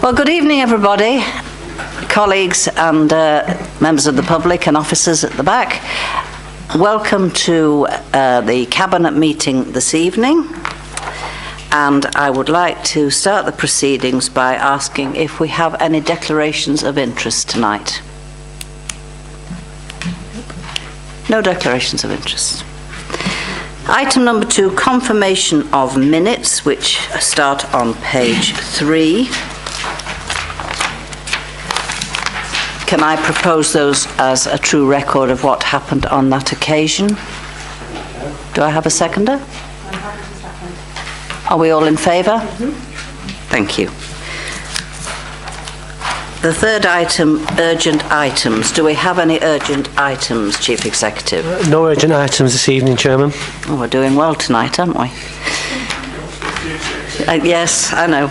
Well, good evening, everybody, colleagues and members of the public and officers at the back. Welcome to the Cabinet meeting this evening. And I would like to start the proceedings by asking if we have any declarations of interest tonight. No declarations of interest. Item number 2, confirmation of minutes, which start on page 3. Can I propose those as a true record of what happened on that occasion? Do I have a seconder? Are we all in favour? Thank you. The third item, urgent items. Do we have any urgent items, Chief Executive? No urgent items this evening, Chairman. Oh, we're doing well tonight, aren't we? Yes, I know.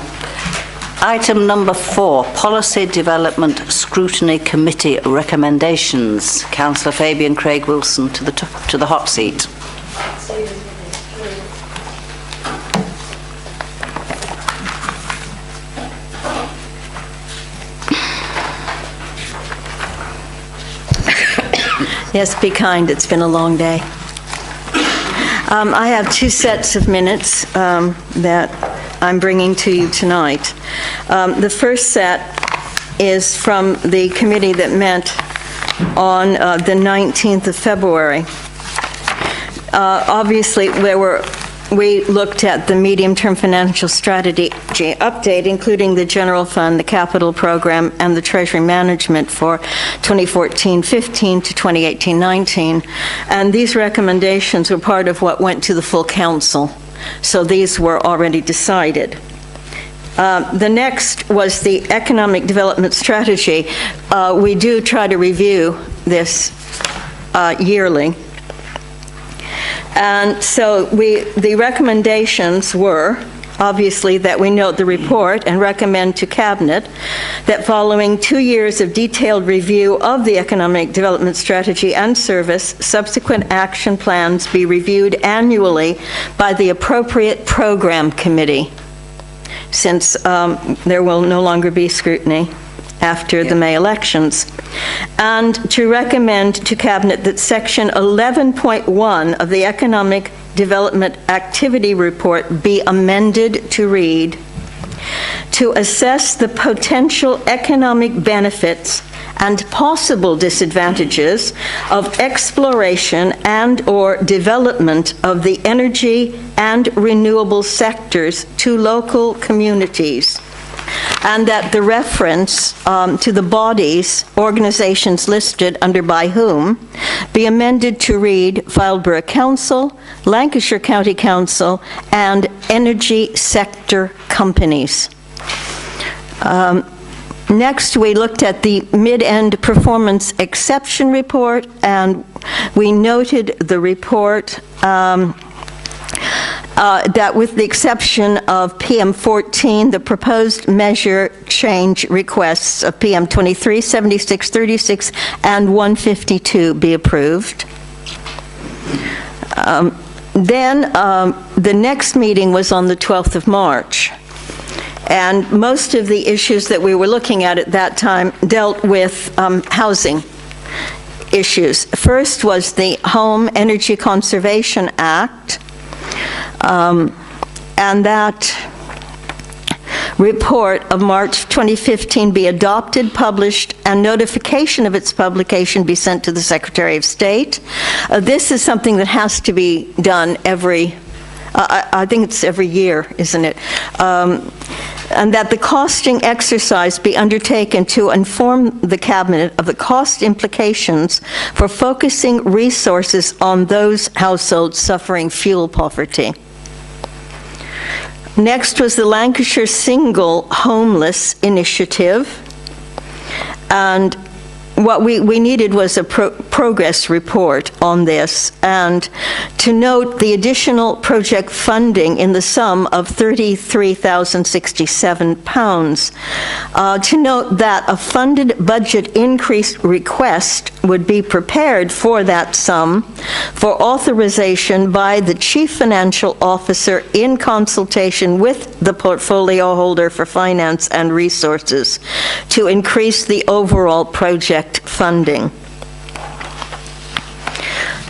Item number 4, Policy Development Scrutiny Committee recommendations. Councillor Fabian Craig Wilson to the hot seat. Yes, be kind. It's been a long day. I have 2 sets of minutes that I'm bringing to you tonight. The first set is from the committee that met on the 19th of February. Obviously, we looked at the medium-term financial strategy update, including the general fund, the capital program, and the treasury management for 2014-15 to 2018-19. And these recommendations were part of what went to the full council. So these were already decided. The next was the economic development strategy. We do try to review this yearly. And so the recommendations were, obviously, that we note the report and recommend to Cabinet that following 2 years of detailed review of the economic development strategy and service, subsequent action plans be reviewed annually by the appropriate program committee, since there will no longer be scrutiny after the May elections, and to recommend to Cabinet that Section 11.1 of the Economic Development Activity Report be amended to read, to assess the potential economic benefits and possible disadvantages of exploration and/or development of the energy and renewable sectors to local communities, and that the reference to the bodies, organizations listed under by whom, be amended to read Fylde Council, Lancashire County Council, and energy sector companies. Next, we looked at the mid-end performance exception report, and we noted the report that with the exception of PM14, the proposed measure change requests of PM23, 76, 36, and 152 be approved. Then the next meeting was on the 12th of March. And most of the issues that we were looking at that time dealt with housing issues. First was the Home Energy Conservation Act, and that report of March 2015 be adopted, published, and notification of its publication be sent to the Secretary of State. This is something that has to be done I think it's every year, isn't it? And that the costing exercise be undertaken to inform the Cabinet of the cost implications for focusing resources on those households suffering fuel poverty. Next was the Lancashire Single Homeless Initiative, and what we needed was a progress report on this, and to note the additional project funding in the sum of £33,067. To note that a funded budget increase request would be prepared for that sum for authorization by the Chief Financial Officer in consultation with the portfolio holder for finance and resources to increase the overall project funding.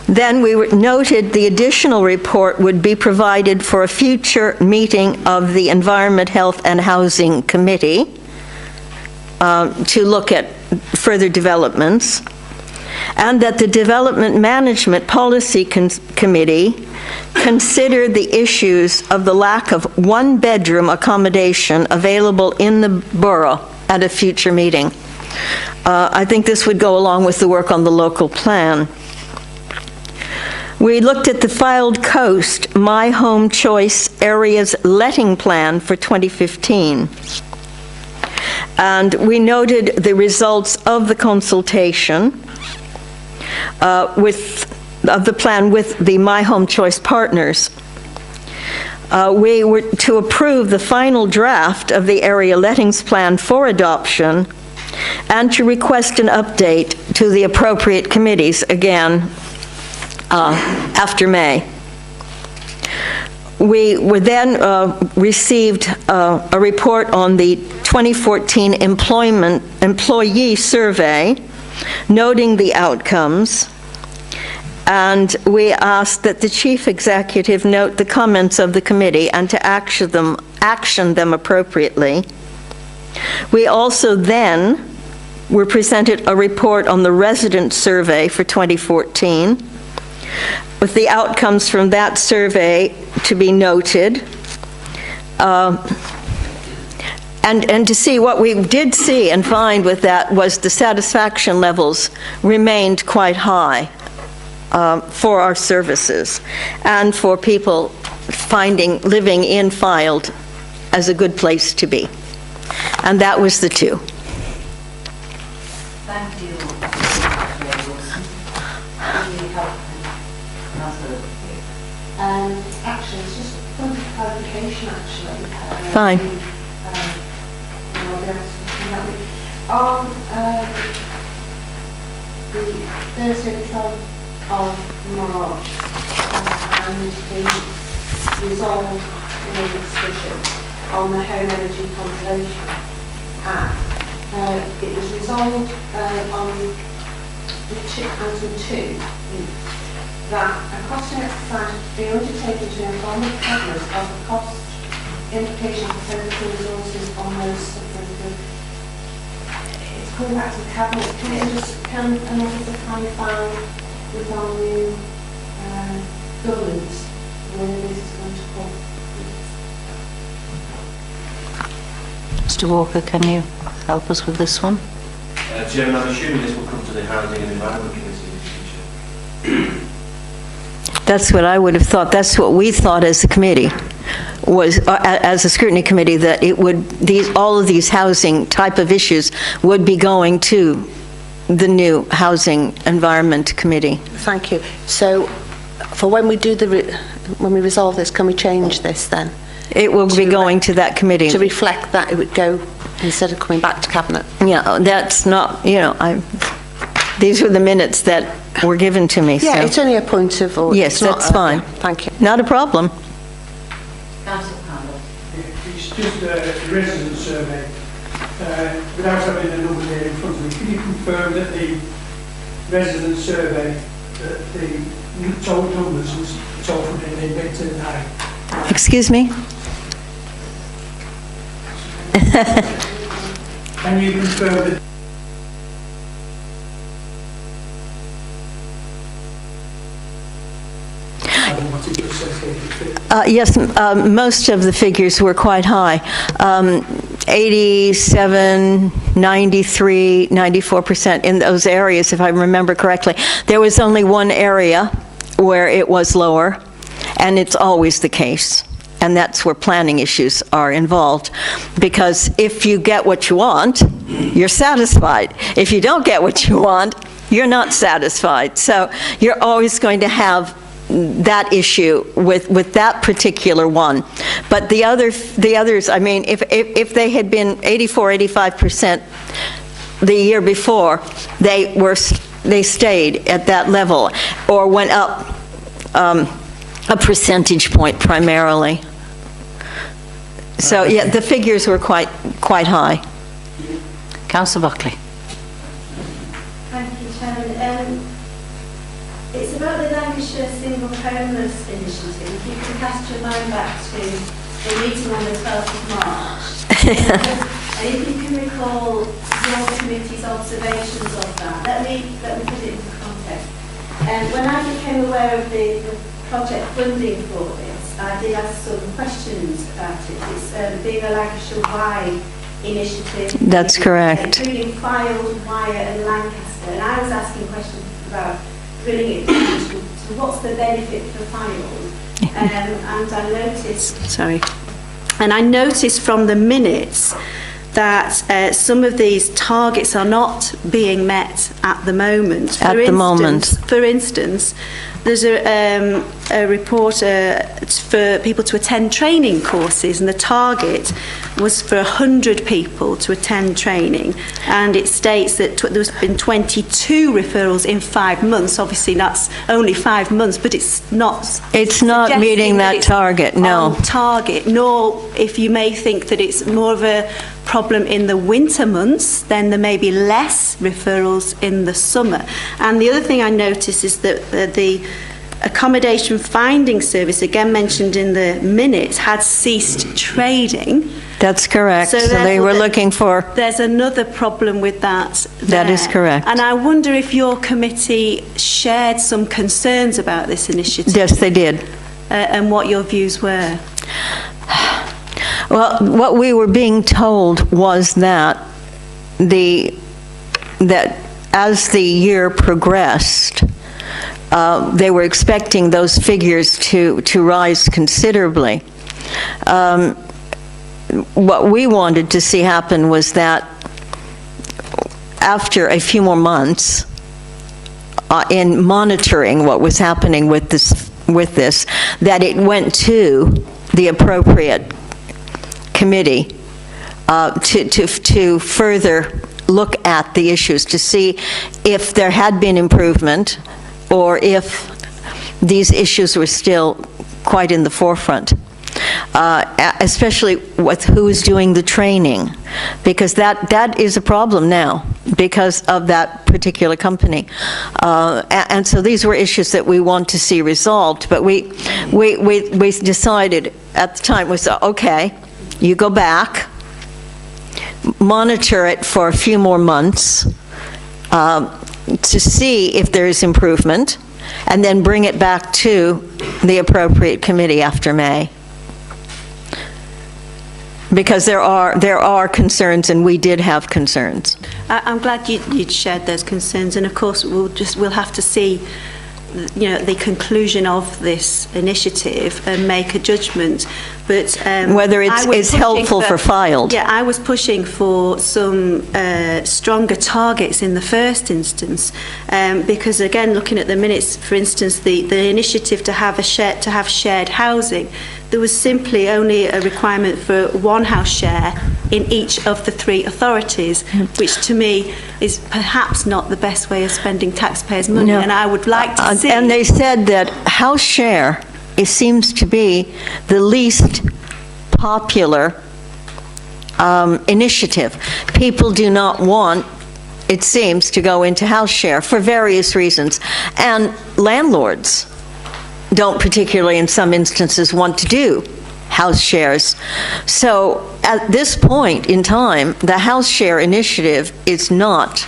Then we noted the additional report would be provided for a future meeting of the Environment, Health and Housing Committee to look at further developments, and that the Development Management Policy Committee consider the issues of the lack of one-bedroom accommodation available in the borough at a future meeting. I think this would go along with the work on the local plan. We looked at the Fylde Coast My Home Choice Areas Letting Plan for 2015. And we noted the results of the consultation of the plan with the My Home Choice partners. We were to approve the final draft of the area lettings plan for adoption and to request an update to the appropriate committees, again, after May. We were then received a report on the 2014 employee survey, noting the outcomes, and we asked that the chief executive note the comments of the committee and to action them appropriately. We also then were presented a report on the resident survey for 2014, with the outcomes from that survey to be noted, and to see what we did see and find with that was the satisfaction levels remained quite high for our services and for people finding living in Fylde as a good place to be. And that was the two. Thank you. Actually, it's just a point of clarification, actually. Fine. On the Thursday, the 12th of March, and the resolved discussion on the Home Energy Conservation Act, it was resolved on item 2, that a costing exercise be undertaken to inform the Cabinet of the cost implications for sensitive resources on those suffering. It's coming back to the Cabinet. Can an officer clarify with our new governance when this is going to come? Mr. Walker, can you help us with this one? Chairman, I'm assuming this will come to the Housing and Environment Committee in the future. That's what I would have thought. That's what we thought as a committee, was as a scrutiny committee, that it would all of these housing type of issues would be going to the new Housing Environment Committee. Thank you. So, for when we do when we resolve this, can we change this then? It will be going to that committee. To reflect that it would go, instead of coming back to Cabinet? Yeah, that's not, these were the minutes that were given to me. Yeah, so. it's only a point of order. Yes, that's fine. Thank you. Not a problem. It's just a resident survey. Without having the number there in front of me, can you confirm that the resident survey, that the total numbers was total in the bit tonight? Excuse me? Can you confirm that? Yes, most of the figures were quite high. 87, 93, 94% in those areas, if I remember correctly. There was only one area where it was lower, and it's always the case. And that's where planning issues are involved. Because if you get what you want, you're satisfied. If you don't get what you want, you're not satisfied. So you're always going to have that issue with that particular one. But the others, I mean, if they had been 84, 85% the year before, they stayed at that level or went up a percentage point primarily. So yeah, the figures were quite high. Councillor Buckley. Thank you, Chairman. It's about the Lancashire Single Homeless Initiative. If you can cast your mind back to the meeting on the 12th of March. And if you can recall your committee's observations of that, let me put it into context. When I became aware of the project funding for this, I did ask some questions about it. It's being a Lancashire-wide initiative. That's correct. Including Fylde, Wyre and Lancaster. And I was asking questions about drilling it down to what's the benefit for Fylde. And I noticed... And I noticed from the minutes that some of these targets are not being met at the moment. For instance, there's a report for people to attend training courses, and the target was for 100 people to attend training, and it states that there's been 22 referrals in 5 months. Obviously that's only 5 months, but it's not meeting that target, no. On target, nor if you may think that it's more of a problem in the winter months, then there may be less referrals in the summer. And the other thing I noticed is that the accommodation finding service, again mentioned in the minutes, had ceased trading. That's correct. So they were looking for... There's another problem with that there. That is correct. And I wonder if your committee shared some concerns about this initiative. Yes, they did. And what your views were. Well, what we were being told was that as the year progressed, they were expecting those figures to rise considerably. What we wanted to see happen was that after a few more months, in monitoring what was happening with this, that it went to the appropriate committee to further look at the issues to see if there had been improvement or if these issues were still quite in the forefront, especially with who is doing the training, because that is a problem now because of that particular company. And so these were issues that we want to see resolved, but we decided at the time, we said, okay, you go back, monitor it for a few more months to see if there is improvement, and then bring it back to the appropriate committee after May. Because there are concerns, and we did have concerns. I'm glad you'd shared those concerns, and of course we'll have to see, you know, the conclusion of this initiative and make a judgment. But whether it's helpful for Fylde. Yeah, I was pushing for some stronger targets in the first instance, because again, looking at the minutes, for instance, the initiative to have shared housing, there was simply only a requirement for one house share in each of the 3 authorities, which to me is perhaps not the best way of spending taxpayers' money. No. And I would like to see... And they said that house share, it seems to be the least popular initiative. People do not want, it seems, to go into house share for various reasons. And landlords don't particularly, in some instances, want to do house shares. So at this point in time, the house share initiative is not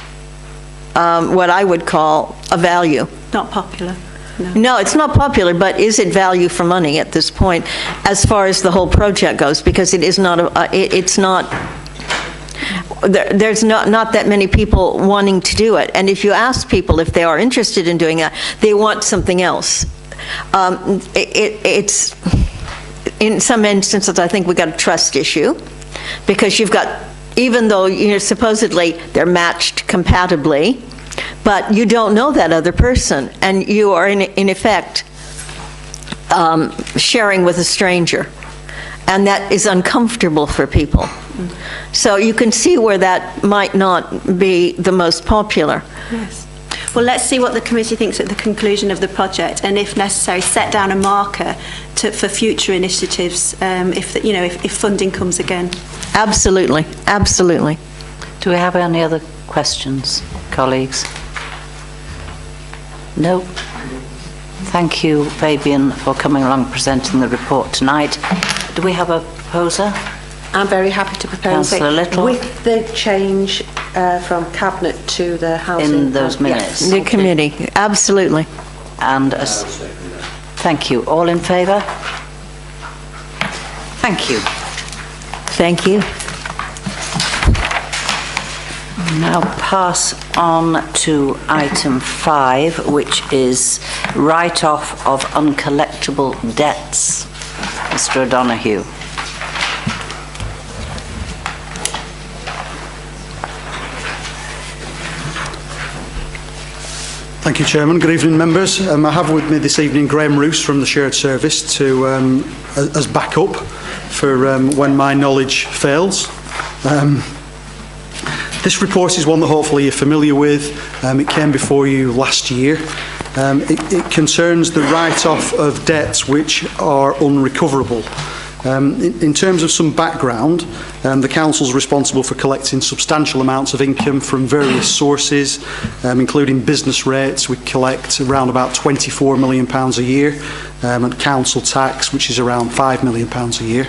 what I would call a value. Not popular. No, it's not popular, but is it value for money at this point as far as the whole project goes? Because it is not, there's not that many people wanting to do it. And if you ask people if they are interested in doing that, they want something else. It's, in some instances, I think we've got a trust issue, because you've got even though, supposedly they're matched compatibly, but you don't know that other person, and you are in effect sharing with a stranger, and that is uncomfortable for people. So you can see where that might not be the most popular. Yes. Well, let's see what the committee thinks at the conclusion of the project, and if necessary, set down a marker for future initiatives if funding comes again. Absolutely, absolutely. Do we have any other questions, colleagues? No? Thank you, Fabian, for coming along and presenting the report tonight. Do we have a proposer? I'm very happy to propose Councillor Little. with the change from Cabinet to the Housing. In those minutes. The committee, absolutely. And thank you. All in favour? Thank you. Thank you. Now pass on to item 5, which is write-off of uncollectible debts. Mr. O'Donoghue. Thank you, Chairman. Good evening, members. I have with me this evening Graham Roos from the Shared Service to as backup for when my knowledge fails. This report is one that hopefully you're familiar with. It came before you last year. It concerns the write-off of debts which are unrecoverable. In terms of some background, the Council's responsible for collecting substantial amounts of income from various sources, including business rates. We collect around about £24 million a year, and council tax, which is around £5 million a year.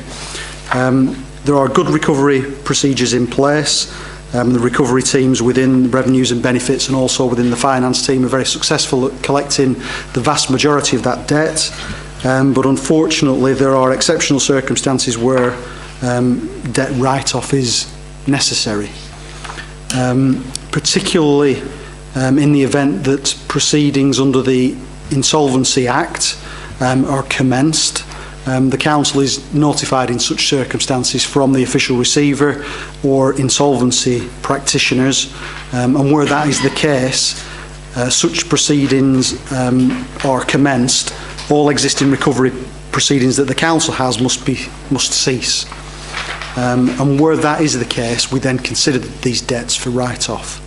There are good recovery procedures in place. The recovery teams within revenues and benefits and also within the finance team are very successful at collecting the vast majority of that debt. But unfortunately, there are exceptional circumstances where debt write-off is necessary, particularly in the event that proceedings under the Insolvency Act are commenced. The Council is notified in such circumstances from the official receiver or insolvency practitioners, and where that is the case, such proceedings are commenced. All existing recovery proceedings that the Council has must cease. And where that is the case, we then consider these debts for write-off.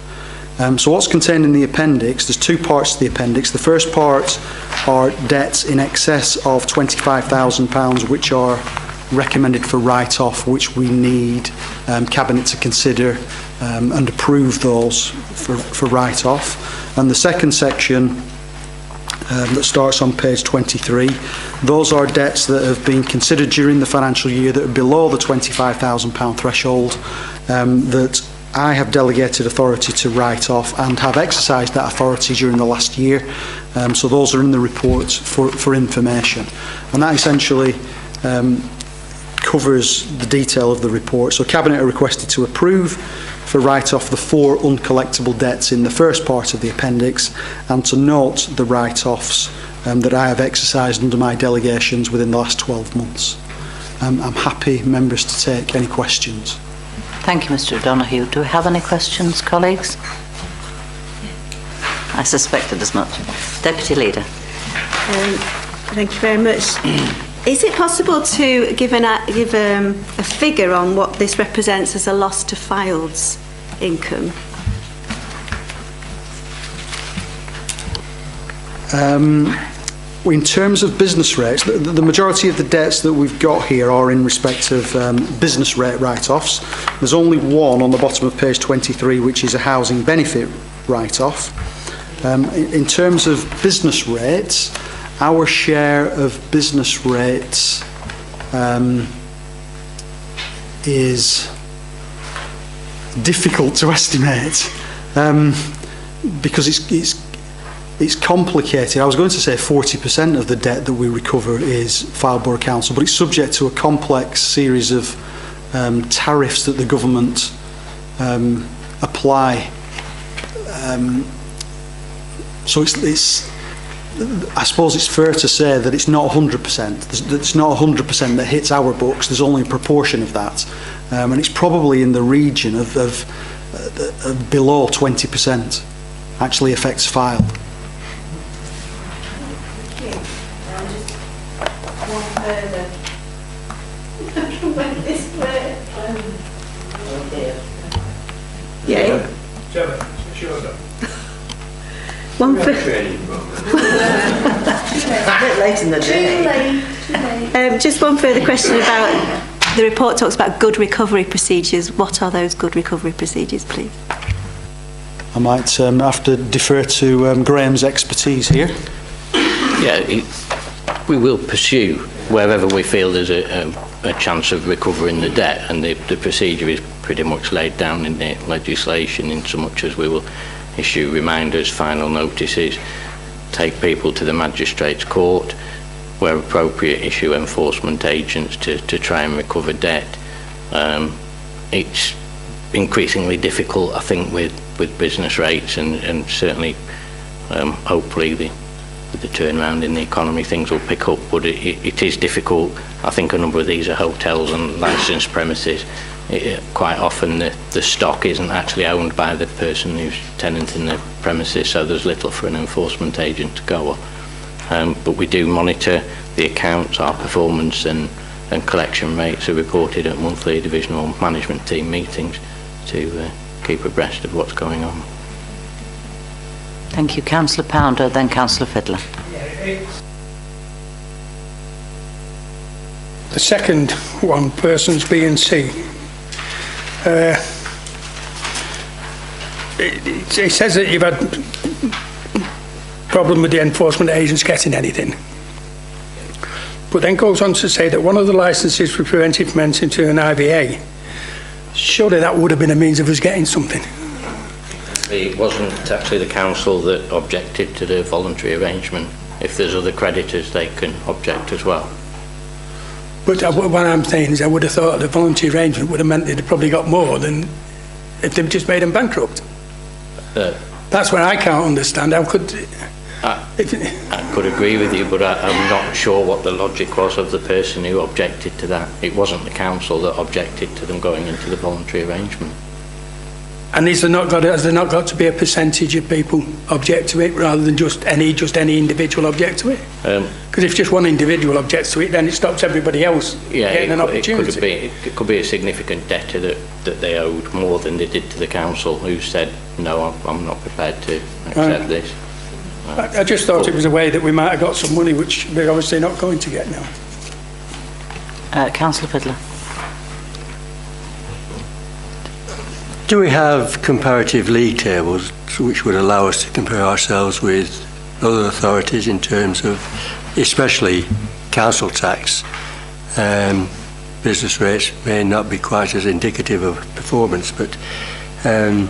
So what's contained in the appendix, there's two parts to the appendix. The first part are debts in excess of £25,000 which are recommended for write-off, which we need Cabinet to consider and approve those for write-off. And the second section that starts on page 23, those are debts that have been considered during the financial year that are below the £25,000 threshold that I have delegated authority to write off and have exercised that authority during the last year. So those are in the report for information. And that essentially covers the detail of the report. So Cabinet are requested to approve for write-off the 4 uncollectible debts in the first part of the appendix and to note the write-offs that I have exercised under my delegations within the last 12 months. I'm happy, members, to take any questions. Thank you, Mr. O'Donoghue. Do we have any questions, colleagues? I suspected as much. Deputy Leader. Thank you very much. Is it possible to give a figure on what this represents as a loss to Fyldes income? In terms of business rates, the majority of the debts that we've got here are in respect of business rate write-offs. There's only one on the bottom of page 23, which is a housing benefit write-off. In terms of business rates, our share of business rates is difficult to estimate because it's complicated. I was going to say 40% of the debt that we recover is Fylde Council, but it's subject to a complex series of tariffs that the government apply. So I suppose it's fair to say that it's not 100%. It's not 100% that hits our books. There's only a proportion of that, and it's probably in the region of below 20% actually affects Fylde. One further. When this word, oh dear. Yeah. Chairman, sure. One for, A bit late in the day. Too late. just one further question about the report talks about good recovery procedures. What are those good recovery procedures, please? I might have to defer to Graham's expertise here. Yeah, we will pursue wherever we feel there's a chance of recovering the debt, and the procedure is pretty much laid down in the legislation, in so much as we will issue reminders, final notices, take people to the magistrates' court, where appropriate issue enforcement agents to try and recover debt. It's increasingly difficult, I think, with business rates, and certainly hopefully with the turnaround in the economy things will pick up, but it is difficult. I think a number of these are hotels and licensed premises. Quite often the stock isn't actually owned by the person who's tenanting the premises, so there's little for an enforcement agent to go on. But we do monitor the accounts, our performance and collection rates are reported at monthly divisional management team meetings to keep abreast of what's going on. Thank you. Councillor Pounder, then Councillor Fiddler. The second one, persons B and C. It says that you've had problem with the enforcement agents getting anything. But then goes on to say that one of the licences was prevented from entering into an IVA. Surely that would have been a means of us getting something. It wasn't actually the council that objected to the voluntary arrangement. If there's other creditors, they can object as well. But what I'm saying is I would have thought the voluntary arrangement would have meant they'd have probably got more than if they've just made them bankrupt. That's where I can't understand. How could... I could agree with you, but I'm not sure what the logic was of the person who objected to that. It wasn't the council that objected to them going into the voluntary arrangement. And has there not got to be a percentage of people object to it rather than just any individual object to it? Because if just one individual objects to it, then it stops everybody else getting an opportunity. It could be a significant debtor that they owed more than they did to the council, who said, no, I'm not prepared to accept this. I just thought it was a way that we might have got some money, which we're obviously not going to get now. Councillor Fiddler. Do we have comparative league tables which would allow us to compare ourselves with other authorities in terms of, especially council tax? Business rates may not be quite as indicative of performance, but do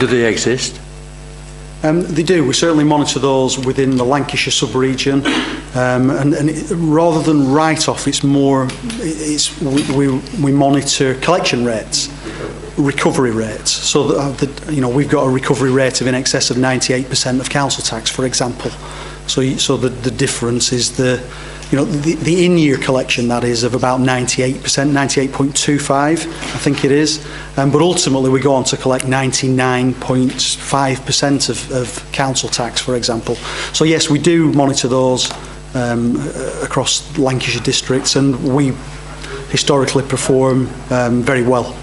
they exist? They do. We certainly monitor those within the Lancashire sub-region, rather than write-off, it's more, we monitor collection rates, recovery rates. So that, we've got a recovery rate of in excess of 98% of council tax, for example. So the difference is the in-year collection, that is, of about 98%, 98.25, I think it is. But ultimately, we go on to collect 99.5% of council tax, for example. So yes, we do monitor those across Lancashire districts, and we historically perform very well.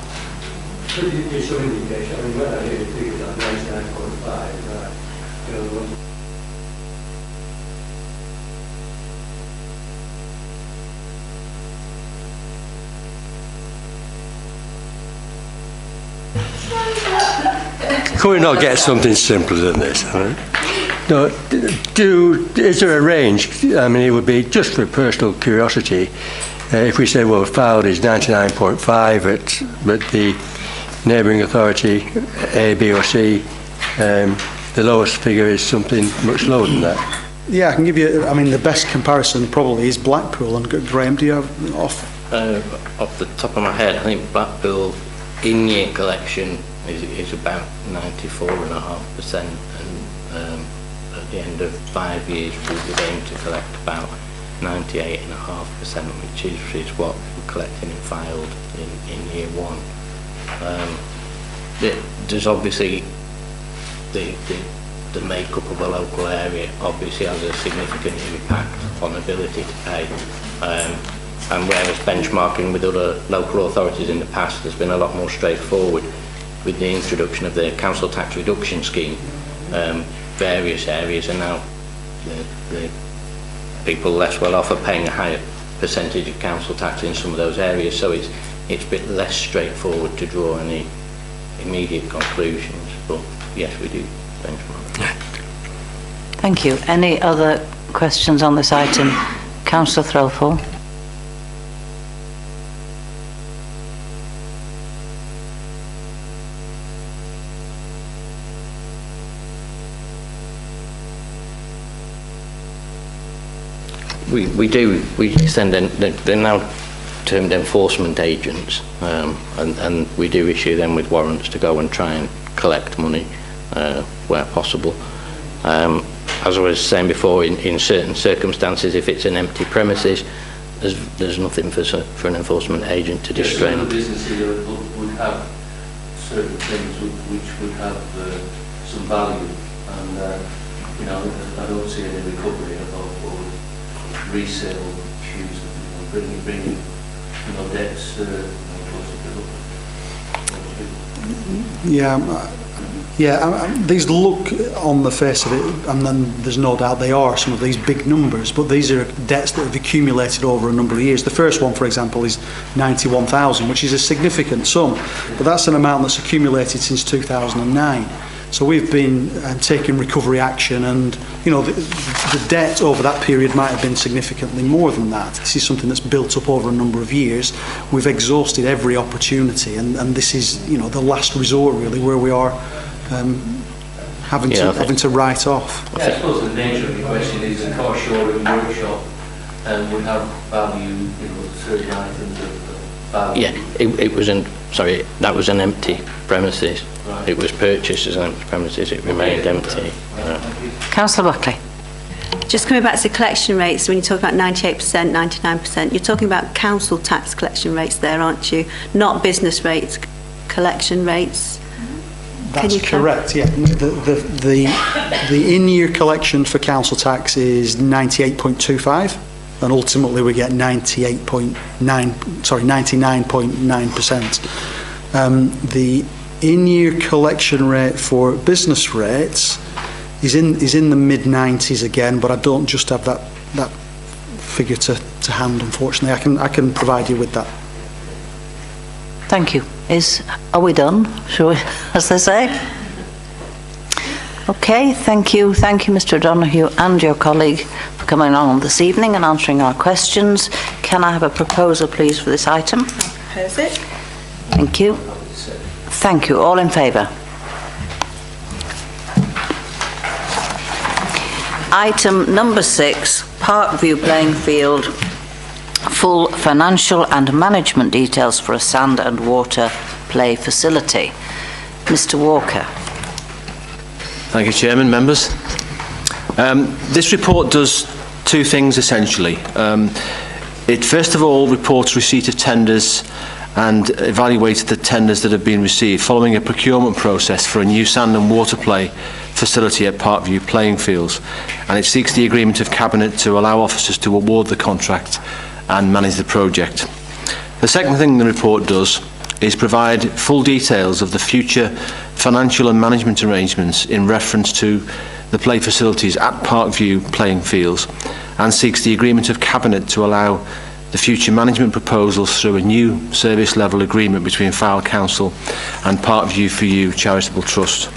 Could we not get something simpler than this? Right? No, is there a range? I mean, it would be just for personal curiosity. If we say, well, Fylde is 99.5, but the neighbouring authority, A, B or C, the lowest figure is something much lower than that. Yeah, I can give you, the best comparison probably is Blackpool. And Graham, do you have off the top of my head, I think Blackpool in-year collection is about 94.5%, and at the end of 5 years we would aim to collect about 98.5%, which is what we're collecting and filed in year one. There's obviously the makeup of a local area obviously has a significant impact on ability to pay. And whereas benchmarking with other local authorities in the past has been a lot more straightforward with the introduction of the council tax reduction scheme, various areas are now, the people less well off are paying a higher percentage of council tax in some of those areas, so it's a bit less straightforward to draw any immediate conclusions, but yes, we do benchmark. Thank you. Any other questions on this item? Councillor Threlfall. We send in, they're now termed enforcement agents, and we do issue them with warrants to go and try and collect money where possible. As I was saying before, in certain circumstances, if it's an empty premises, there's nothing for an enforcement agent to distrain. Some businesses would have certain things which would have some value, and you know, I don't see any recovery of resale issues, bringing you know, debts closer to these look on the face of it, and then there's no doubt they are some of these big numbers, but these are debts that have accumulated over a number of years. The first one, for example, is 91,000, which is a significant sum, but that's an amount that's accumulated since 2009. So we've been taking recovery action, and you know, the debt over that period might have been significantly more than that. This is something that's built up over a number of years. We've exhausted every opportunity, and this is, you know, the last resort really, where we are having to write off. Yeah, I suppose the nature of the question is a car showroom workshop would have value, you know, certain items of value. Yeah, it was that was an empty premises. Right. It was purchased as an empty premises, it remained empty. Councillor Buckley. Just coming back to collection rates, when you talk about 98%, 99%, you're talking about council tax collection rates there, aren't you? Not business rates, collection rates. That's correct, yeah. The in-year collection for council tax is 98.25, and ultimately we get 99.9%. The in-year collection rate for business rates is in the mid-90s again, but I don't just have that figure to hand, unfortunately. I can provide you with that. Thank you. Are we done? Shall we, as they say? Okay, thank you. Thank you, Mr. O'Donoghue and your colleague for coming along this evening and answering our questions. Can I have a proposal, please, for this item? I'll propose it. Thank you. Thank you. All in favour? Item number 6, Parkview playing field. Full financial and management details for a sand and water play facility. Mr. Walker. Thank you, Chairman, members. This report does two things essentially. It first of all reports receipt of tenders and evaluates the tenders that have been received following a procurement process for a new sand and water play facility at Parkview playing fields, and it seeks the agreement of Cabinet to allow officers to award the contract and manage the project. The second thing the report does is provide full details of the future financial and management arrangements in reference to the play facilities at Parkview playing fields, and seeks the agreement of Cabinet to allow the future management proposals through a new service level agreement between Fylde Council and Parkview for You Charitable Trust.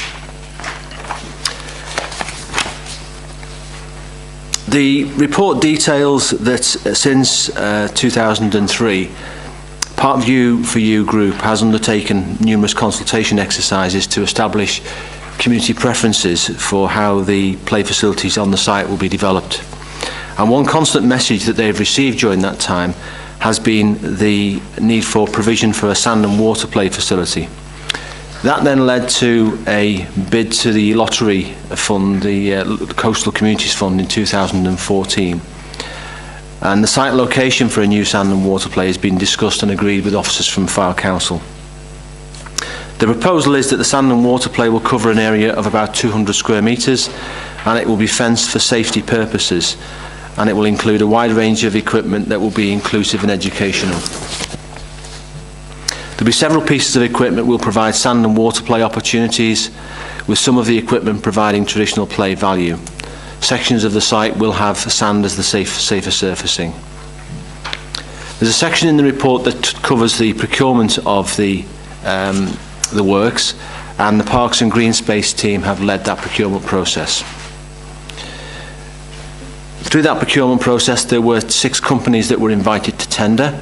The report details that since 2003, Parkview for You Group has undertaken numerous consultation exercises to establish community preferences for how the play facilities on the site will be developed. And one constant message that they've received during that time has been the need for provision for a sand and water play facility. That then led to a bid to the lottery fund, the Coastal Communities Fund, in 2014. And the site location for a new sand and water play has been discussed and agreed with officers from Fylde Council. The proposal is that the sand and water play will cover an area of about 200 square metres, and it will be fenced for safety purposes, and it will include a wide range of equipment that will be inclusive and educational. There will be several pieces of equipment will provide sand and water play opportunities, with some of the equipment providing traditional play value. Sections of the site will have sand as the safer surfacing. There's a section in the report that covers the procurement of the works, and the Parks and Green Space team have led that procurement process. Through that procurement process, there were 6 companies that were invited to tender,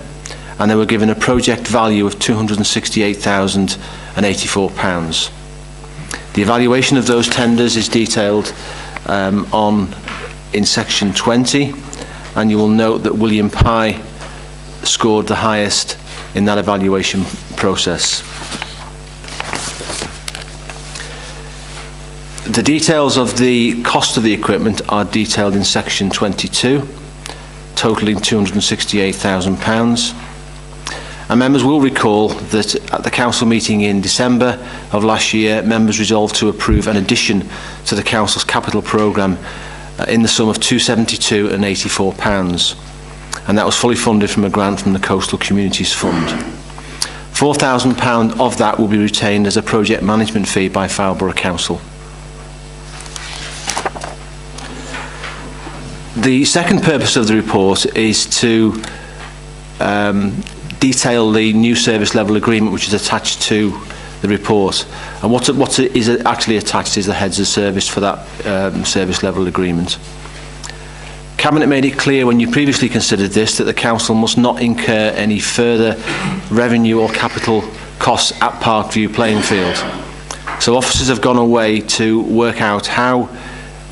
and they were given a project value of £268,084. The evaluation of those tenders is detailed in section 20, and you will note that William Pye scored the highest in that evaluation process. The details of the cost of the equipment are detailed in section 22, totalling £268,000. And members will recall that at the council meeting in December of last year, members resolved to approve an addition to the council's capital programme in the sum of £272,084, and that was fully funded from a grant from the Coastal Communities Fund. £4,000 of that will be retained as a project management fee by Fylde Borough Council. The second purpose of the report is to detail the new service level agreement which is attached to the report, and what is actually attached is the heads of service for that service level agreement. Cabinet made it clear when you previously considered this that the council must not incur any further revenue or capital costs at Parkview playing field. So officers have gone away to work out how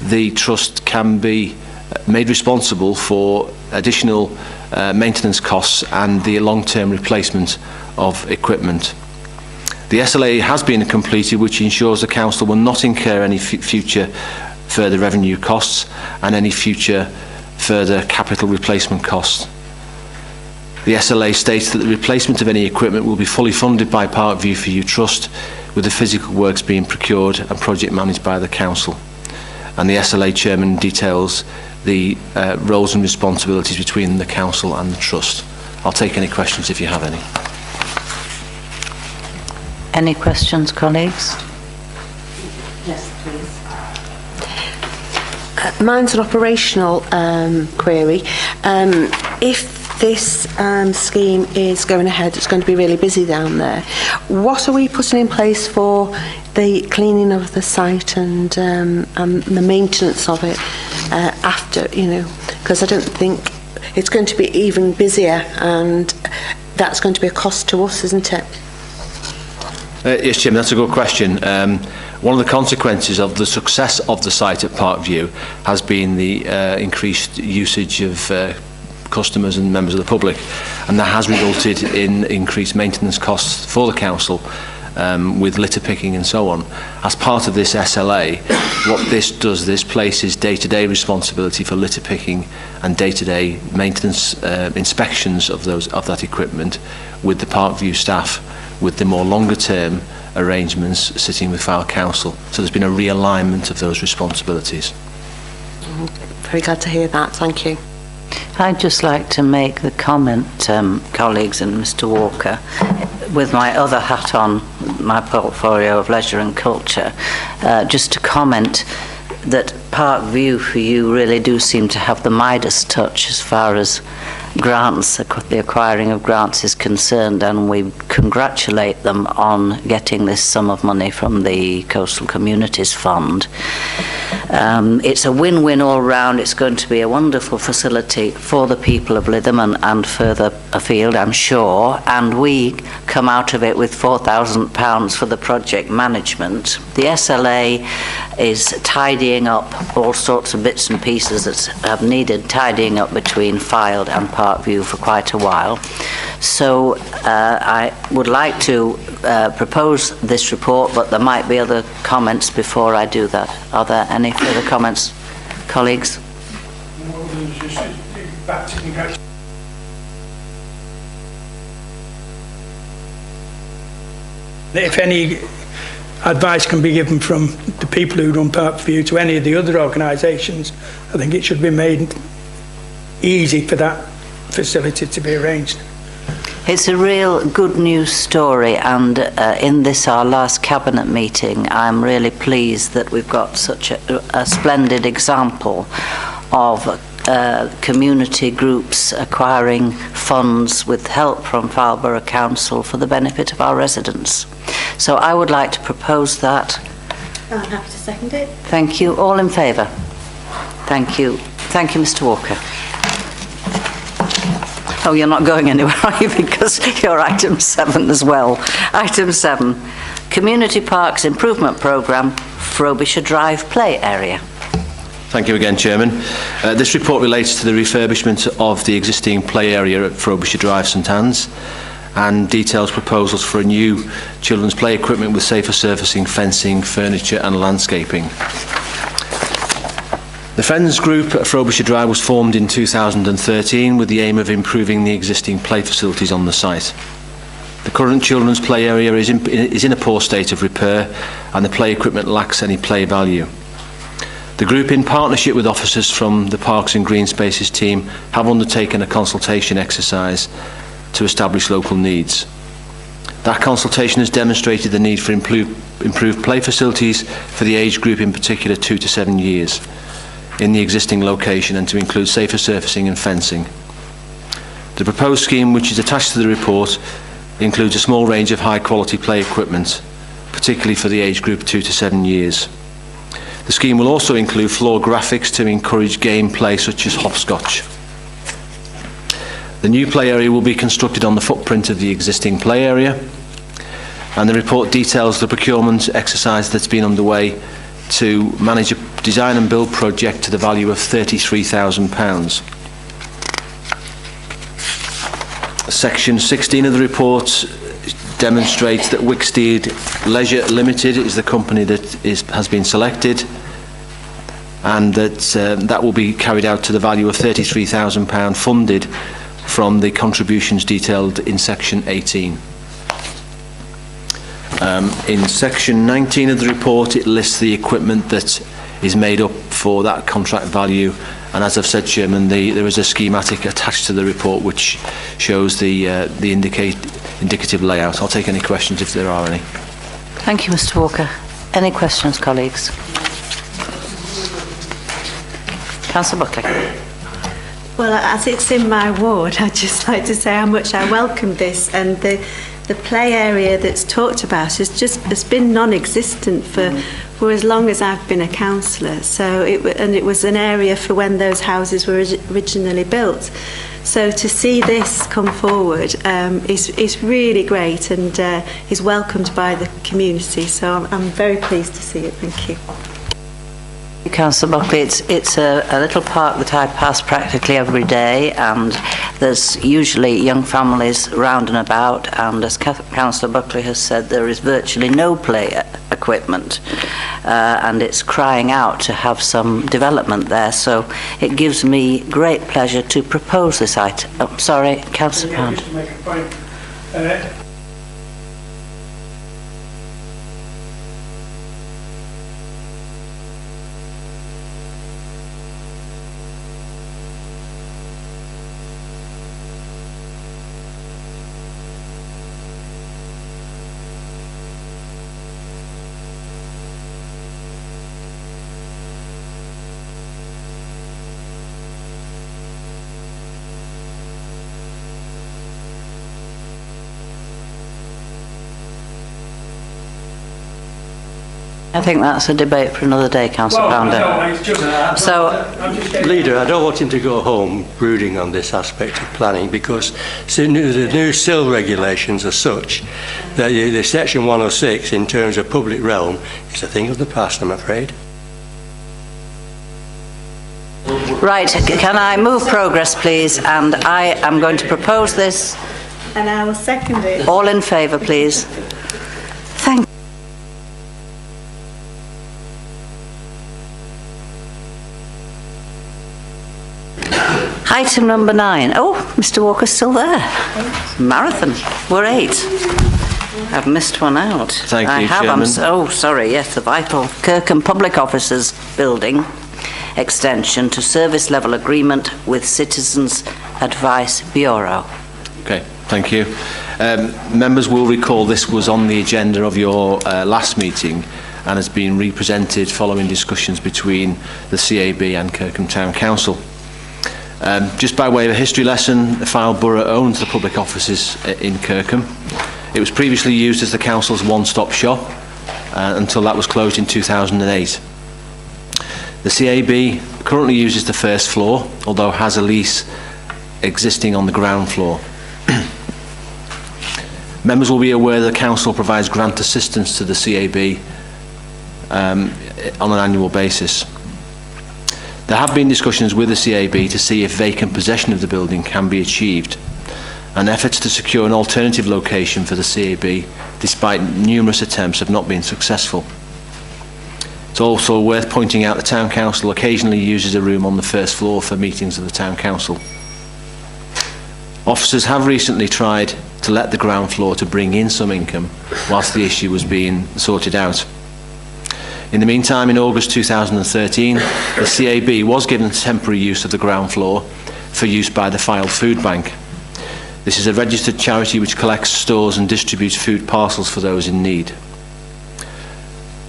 the trust can be made responsible for additional maintenance costs and the long-term replacement of equipment. The SLA has been completed, which ensures the council will not incur any future further revenue costs and any future further capital replacement costs. The SLA states that the replacement of any equipment will be fully funded by Parkview for You Trust, with the physical works being procured and project managed by the council. And the SLA chairman details the roles and responsibilities between the council and the trust. I'll take any questions if you have any. Any questions, colleagues? Yes, please. Mine's an operational query. If this scheme is going ahead, it's going to be really busy down there. What are we putting in place for the cleaning of the site and the maintenance of it after, you know, because I don't think it's going to be even busier, and that's going to be a cost to us, isn't it? Yes, Jim, that's a good question. One of the consequences of the success of the site at Parkview has been the increased usage of customers and members of the public, and that has resulted in increased maintenance costs for the council, with litter picking and so on. As part of this SLA, what this does, this places day-to-day responsibility for litter picking and day-to-day maintenance inspections of that equipment with the Parkview staff, with the more longer-term arrangements sitting with Fylde Council. So there's been a realignment of those responsibilities. Very glad to hear that, thank you. I'd just like to make the comment, colleagues and Mr Walker, with my other hat on, my portfolio of leisure and culture, just to comment that Parkview for You really do seem to have the Midas touch as far as grants, the acquiring of grants is concerned, and we congratulate them on getting this sum of money from the Coastal Communities Fund. It's a win-win all round. It's going to be a wonderful facility for the people of Lytham and further afield, I'm sure, and we come out of it with £4,000 for the project management. The SLA is tidying up all sorts of bits and pieces that have needed tidying up between Fylde and Parkview for quite a while. So I would like to propose this report, but there might be other comments before I do that. Are there any further comments, colleagues? If any advice can be given from the people who run Parkview to any of the other organisations, I think it should be made easy for that facility to be arranged. It's a real good news story, and in this, our last Cabinet meeting, I'm really pleased that we've got such a splendid example of community groups acquiring funds with help from Fylde Borough Council for the benefit of our residents. So I would like to propose that. I'm happy to second it. Thank you. All in favour? Thank you. Thank you, Mr. Walker. Oh, you're not going anywhere, are you? Because you're item 7 as well. Item 7, Community Parks Improvement Programme, Frobisher Drive Play Area. Thank you again, Chairman. This report relates to the refurbishment of the existing play area at Frobisher Drive, St Anne's, and details proposals for a new children's play equipment with safer surfacing, fencing, furniture and landscaping. The Friends Group at Frobisher Drive was formed in 2013 with the aim of improving the existing play facilities on the site. The current children's play area is in a poor state of repair, and the play equipment lacks any play value. The group, in partnership with officers from the Parks and Green Spaces team, have undertaken a consultation exercise to establish local needs. That consultation has demonstrated the need for improved play facilities for the age group, in particular 2 to 7 years, in the existing location, and to include safer surfacing and fencing. The proposed scheme, which is attached to the report, includes a small range of high-quality play equipment, particularly for the age group 2 to 7 years. The scheme will also include floor graphics to encourage gameplay such as hopscotch. The new play area will be constructed on the footprint of the existing play area, and the report details the procurement exercise that's been underway to manage a design and build project to the value of £33,000. Section 16 of the report demonstrates that Wicksteed Leisure Limited is the company that has been selected, and that will be carried out to the value of £33,000 funded from the contributions detailed in section 18. In section 19 of the report, it lists the equipment that is made up for that contract value, and as I've said, Chairman, there is a schematic attached to the report which shows the indicative layout. I'll take any questions if there are any. Thank you, Mr. Walker. Any questions, colleagues? Councillor Buckley. Well, as it's in my ward, I'd just like to say how much I welcome this, and the play area that's talked about has been non-existent for as long as I've been a councillor. So it was an area for when those houses were originally built. So to see this come forward is really great, and is welcomed by the community. So I'm very pleased to see it. Thank you. Councillor Buckley, it's a little park that I pass practically every day, and there's usually young families round and about, and as Councillor Buckley has said, there is virtually no play equipment, and it's crying out to have some development there, so it gives me great pleasure to propose this item. Oh, sorry, Councillor Pound. Just to make a point, I think that's a debate for another day, Councillor Pounder. Leader, I don't want him to go home brooding on this aspect of planning, because the new SIL regulations are such that the section 106 in terms of public realm is a thing of the past, I'm afraid. Right, can I move progress, please? And I am going to propose this. And I will second it. All in favour, please. Thank you. Item number 9. Oh, Mr. Walker's still there. Marathon. We're 8. I've missed one out. Thank you, I have. Chairman. Sorry, yes, the vital Kirkham Public Officers Building extension to service level agreement with Citizens Advice Bureau. Okay, thank you. Members will recall this was on the agenda of your last meeting and has been represented following discussions between the CAB and Kirkham Town Council. Just by way of a history lesson, the Fylde Borough owns the public offices in Kirkham. It was previously used as the council's one-stop shop until that was closed in 2008. The CAB currently uses the first floor, although has a lease existing on the ground floor. Members will be aware that the council provides grant assistance to the CAB on an annual basis. There have been discussions with the CAB to see if vacant possession of the building can be achieved, and efforts to secure an alternative location for the CAB, despite numerous attempts, have not been successful. It's also worth pointing out the Town Council occasionally uses a room on the first floor for meetings of the Town Council. Officers have recently tried to let the ground floor to bring in some income whilst the issue was being sorted out. In the meantime, in August 2013, the CAB was given temporary use of the ground floor for use by the Fylde Food Bank. This is a registered charity which collects, stores and distributes food parcels for those in need.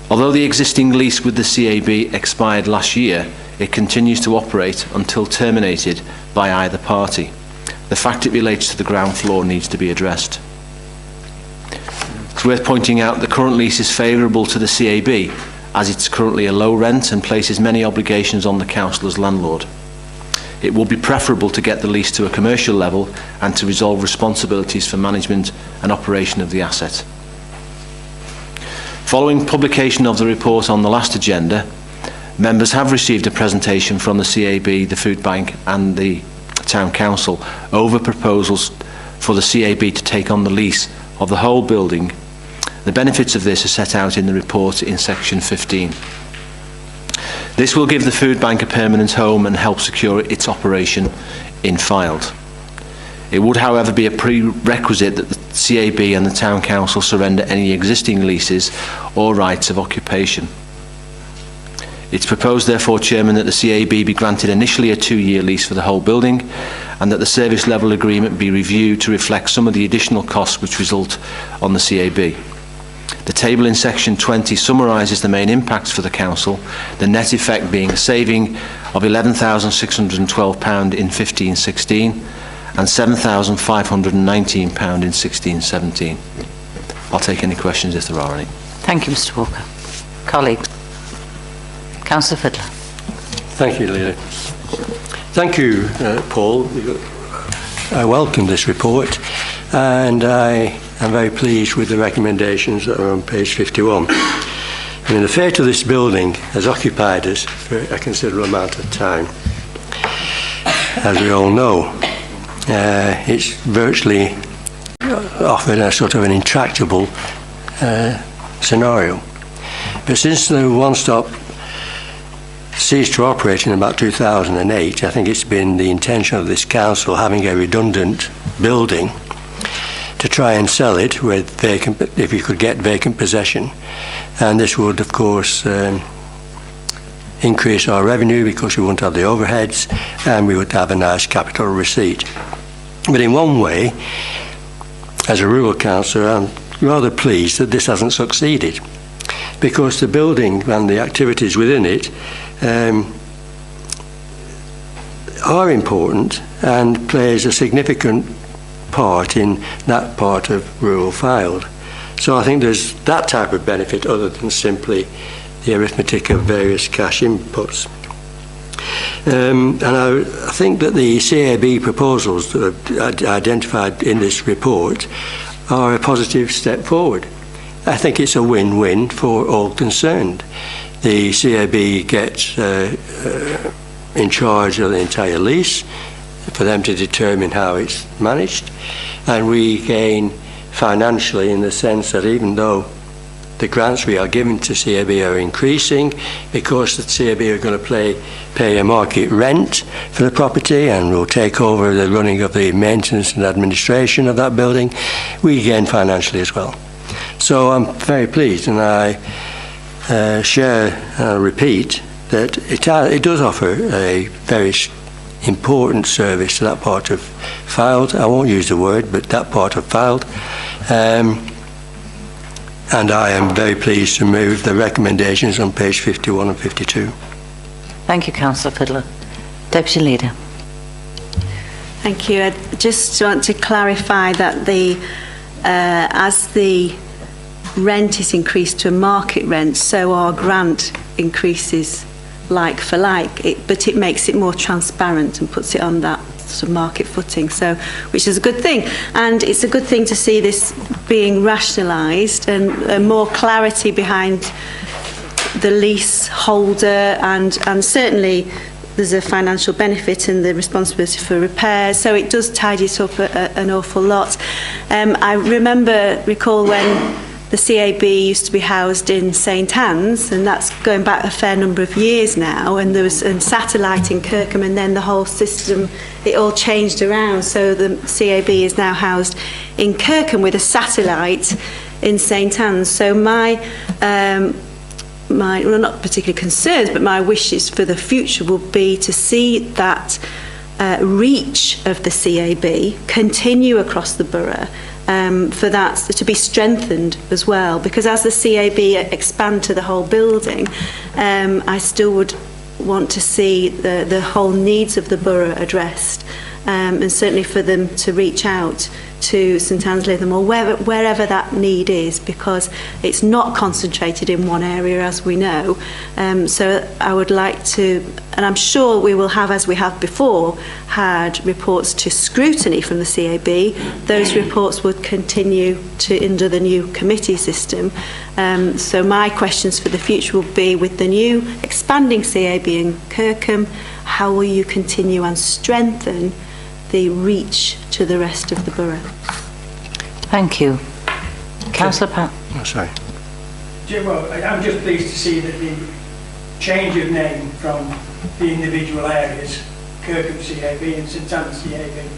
Although the existing lease with the CAB expired last year, it continues to operate until terminated by either party. The fact it relates to the ground floor needs to be addressed. It's worth pointing out the current lease is favourable to the CAB, as it's currently a low rent and places many obligations on the council as landlord. It will be preferable to get the lease to a commercial level and to resolve responsibilities for management and operation of the asset. Following publication of the report on the last agenda, members have received a presentation from the CAB, the Food Bank and the Town Council over proposals for the CAB to take on the lease of the whole building. The benefits of this are set out in the report in section 15. This will give the Food Bank a permanent home and help secure its operation in Fylde. It would, however, be a prerequisite that the CAB and the Town Council surrender any existing leases or rights of occupation. It's proposed, therefore, Chairman, that the CAB be granted initially a 2-year lease for the whole building and that the service level agreement be reviewed to reflect some of the additional costs which result on the CAB. The table in section 20 summarises the main impacts for the council, the net effect being a saving of £11,612 in 15-16 and £7,519 in 16-17. I'll take any questions if there are any. Thank you, Mr. Walker. Colleagues. Councillor Fiddler. Thank you, Leila. Thank you, Paul. I welcome this report and I am very pleased with the recommendations that are on page 51. I mean, the fate of this building has occupied us for a considerable amount of time, as we all know. It's virtually offered a sort of an intractable scenario. But since the one-stop ceased to operate in about 2008, I think it's been the intention of this council, having a redundant building, to try and sell it with vacant, if you could get vacant possession. And this would, of course, increase our revenue because we wouldn't have the overheads and we would have a nice capital receipt. But in one way, as a rural councillor, I'm rather pleased that this hasn't succeeded, because the building and the activities within it are important and plays a significant part in that part of rural Fylde. So I think there's that type of benefit other than simply the arithmetic of various cash inputs. And I think that the CAB proposals that are identified in this report are a positive step forward. I think it's a win-win for all concerned. The CAB gets in charge of the entire lease, for them to determine how it's managed. And we gain financially in the sense that even though the grants we are giving to CAB are increasing, because the CAB are going to pay a market rent for the property and will take over the running of the maintenance and administration of that building, we gain financially as well. So I'm very pleased, and I share and repeat that it does offer a very important service to that part of Fylde. I won't use the word, but that part of Fylde. And I am very pleased to move the recommendations on page 51 and 52. Thank you, Councillor Fiddler. Deputy Leader. Thank you. I just want to clarify that as the rent is increased to a market rent, so our grant increases like for like, but it makes it more transparent and puts it on that sort of market footing, so which is a good thing. And it's a good thing to see this being rationalised and more clarity behind the leaseholder, and certainly there's a financial benefit in the responsibility for repairs, so it does tidy it up an awful lot. I recall when the CAB used to be housed in St Anne's, and that's going back a fair number of years now, and there was a satellite in Kirkham, and then the whole system, it all changed around, so the CAB is now housed in Kirkham with a satellite in St Anne's. So my well, not particularly concerns, but my wishes for the future will be to see that reach of the CAB continue across the borough, for that to be strengthened as well, because as the CAB expand to the whole building, I still would want to see the whole needs of the borough addressed, and certainly for them to reach out to St Anne's Lytham or wherever that need is, because it's not concentrated in one area, as we know. So I would like to, and I'm sure we will have, as we have before, had reports to scrutiny from the CAB. Those reports would continue to under the new committee system. So my questions for the future will be, with the new expanding CAB in Kirkham, how will you continue and strengthen the reach to the rest of the borough? Thank you. Councillor Pat. Oh, sorry. Well, I'm just pleased to see that the change of name from the individual areas, Kirkham CAB and St Anne's CAB,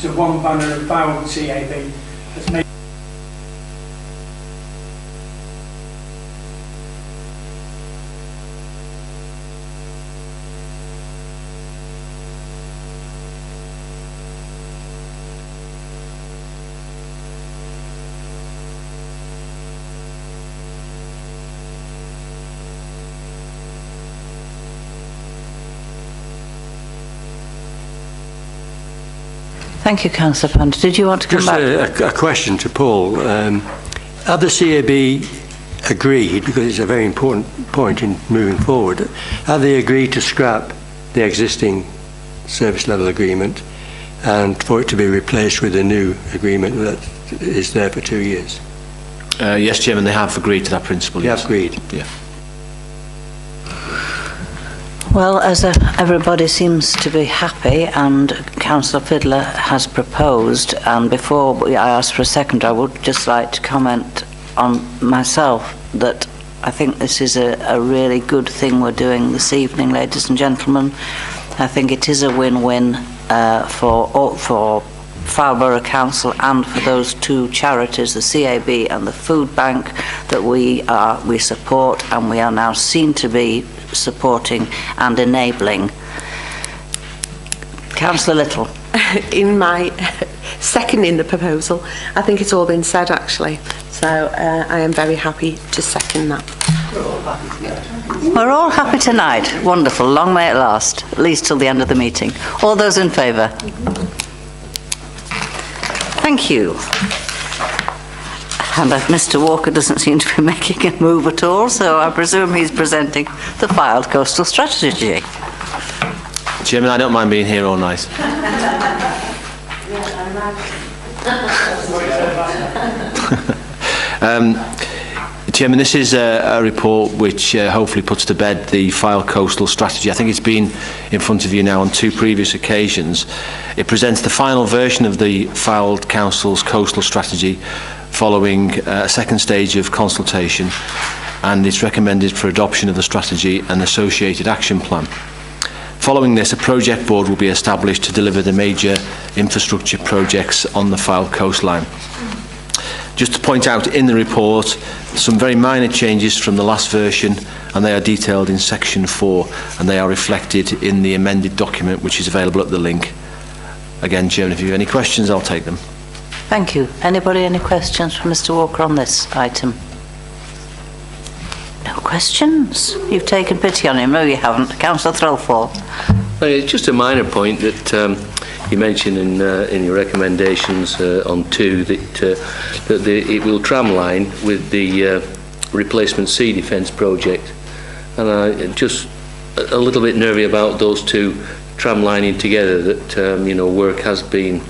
to one banner of Fylde CAB has made. Thank you, Councillor Panda. Did you want to come back? Just a question to Paul. Have the CAB agreed, because it's a very important point in moving forward, have they agreed to scrap the existing service level agreement and for it to be replaced with a new agreement that is there for 2 years? Yes, Chairman, they have agreed to that principle. They yes. have agreed? Yeah. Well, as everybody seems to be happy, and Councillor Fiddler has proposed, and before I ask for a second, I would just like to comment on myself that I think this is a really good thing we're doing this evening, ladies and gentlemen. I think it is a win-win for Fylde Borough Council and for those two charities, the CAB and the Food Bank, that we support, and we are now seen to be supporting and enabling. Councillor Little. In my seconding the proposal, I think it's all been said actually, so I am very happy to second that. We're all happy tonight. Wonderful. Long may it last, at least till the end of the meeting. All those in favour? Thank you. And Mr Walker doesn't seem to be making a move at all, so I presume he's presenting the Fylde Coastal Strategy. Chairman, I don't mind being here all night. Chairman, this is a report which hopefully puts to bed the Fylde Coastal Strategy. I think it's been in front of you now on 2 previous occasions. It presents the final version of the Fylde Council's Coastal Strategy following a second stage of consultation, and it's recommended for adoption of the strategy and associated action plan. Following this, a project board will be established to deliver the major infrastructure projects on the Fylde coastline. Just to point out in the report, some very minor changes from the last version, and they are detailed in section 4, and they are reflected in the amended document which is available at the link. Again, Chairman, if you have any questions, I'll take them. Thank you. Anybody, any questions for Mr Walker on this item? No questions? You've taken pity on him. No, you haven't. Councillor Threlfall. It's just a minor point that you mentioned in your recommendations on 2 that it will tramline with the replacement sea defence project, and I'm just a little bit nervy about those 2 tramlining together. That you know, work has been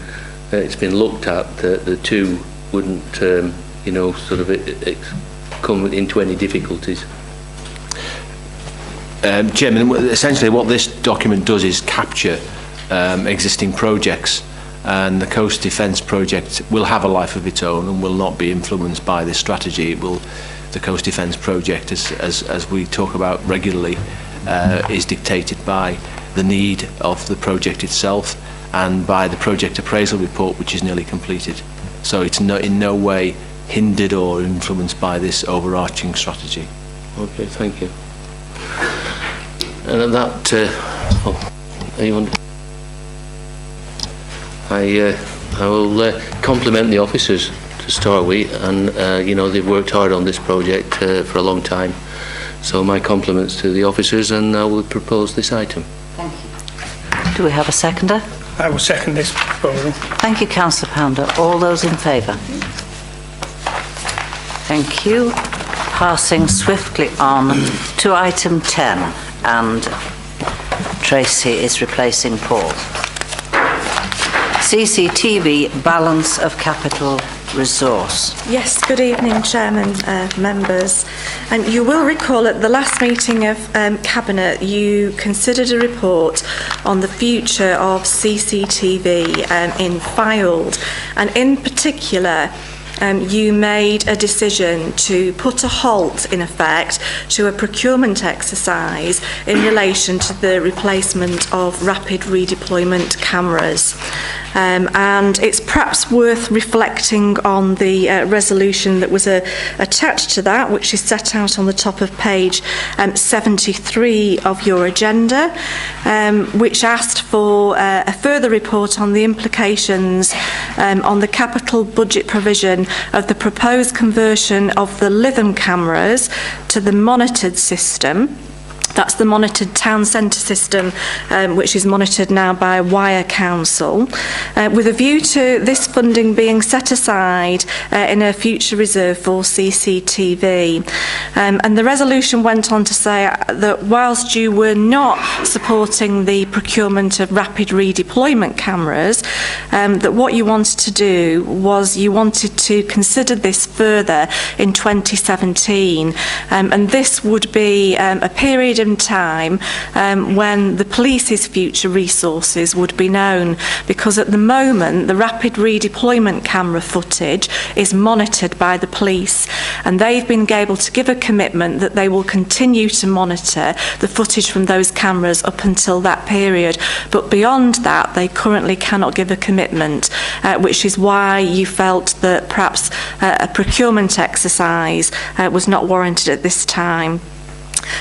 it's been looked at that the 2 wouldn't you know, sort of come into any difficulties. Chairman, essentially what this document does is capture existing projects, and the Coast Defence project will have a life of its own and will not be influenced by this strategy. The Coast Defence project, as we talk about regularly, is dictated by the need of the project itself and by the project appraisal report, which is nearly completed. So it's in no way hindered or influenced by this overarching strategy. Okay, thank you. And that, anyone? I will compliment the officers to start with, and you know, they've worked hard on this project for a long time. So my compliments to the officers, and I will propose this item. Thank you. Do we have a seconder? I will second this proposal. Thank you, Councillor Pounder. All those in favour? Thank you. Passing swiftly on to item 10, and Tracy is replacing Paul. CCTV balance of capital resource. Yes, good evening, Chairman, members. You will recall at the last meeting of Cabinet, you considered a report on the future of CCTV in Fylde, and in particular, you made a decision to put a halt, in effect, to a procurement exercise in relation to the replacement of rapid redeployment cameras. And it's perhaps worth reflecting on the resolution that was attached to that, which is set out on the top of page 73 of your agenda, which asked for a further report on the implications on the capital budget provision of the proposed conversion of the Lytham cameras to the monitored system. That's the monitored town centre system, which is monitored now by Wyre Council, with a view to this funding being set aside in a future reserve for CCTV. And the resolution went on to say that whilst you were not supporting the procurement of rapid redeployment cameras, that what you wanted to do was you wanted to consider this further in 2017. And this would be a period in time when the police's future resources would be known, because at the moment the rapid redeployment camera footage is monitored by the police, and they've been able to give a commitment that they will continue to monitor the footage from those cameras up until that period, but beyond that they currently cannot give a commitment, which is why you felt that perhaps a procurement exercise was not warranted at this time.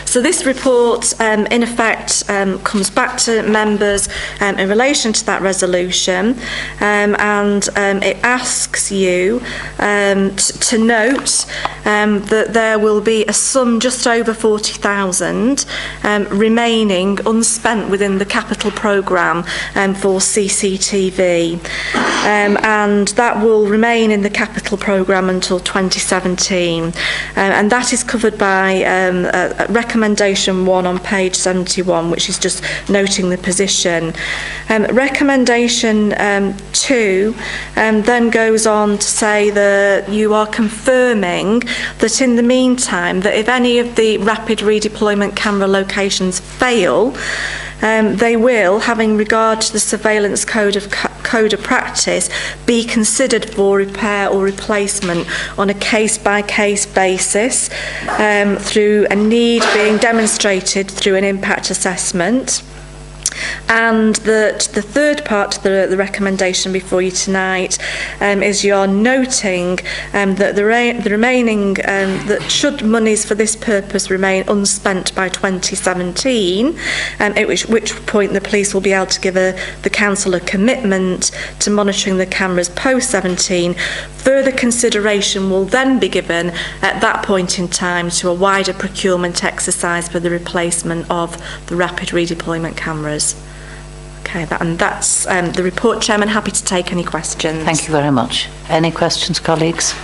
So this report, in effect, comes back to members in relation to that resolution, and it asks you to note that there will be a sum just over 40,000 remaining unspent within the capital programme for CCTV, and that will remain in the capital programme until 2017, and that is covered by recommendation 1 on page 71, which is just noting the position. Recommendation 2 then goes on to say that you are confirming that in the meantime, that if any of the rapid redeployment camera locations fail, they will, having regard to the surveillance code of practice, be considered for repair or replacement on a case-by-case basis through a need being demonstrated through an impact assessment. And that the third part of the recommendation before you tonight is you're noting that the remaining, that should monies for this purpose remain unspent by 2017, at which point the police will be able to give the council a commitment to monitoring the cameras post-17, further consideration will then be given at that point in time to a wider procurement exercise for the replacement of the rapid redeployment cameras. Okay, that's the report, Chairman. Happy to take any questions. Thank you very much. Any questions, colleagues?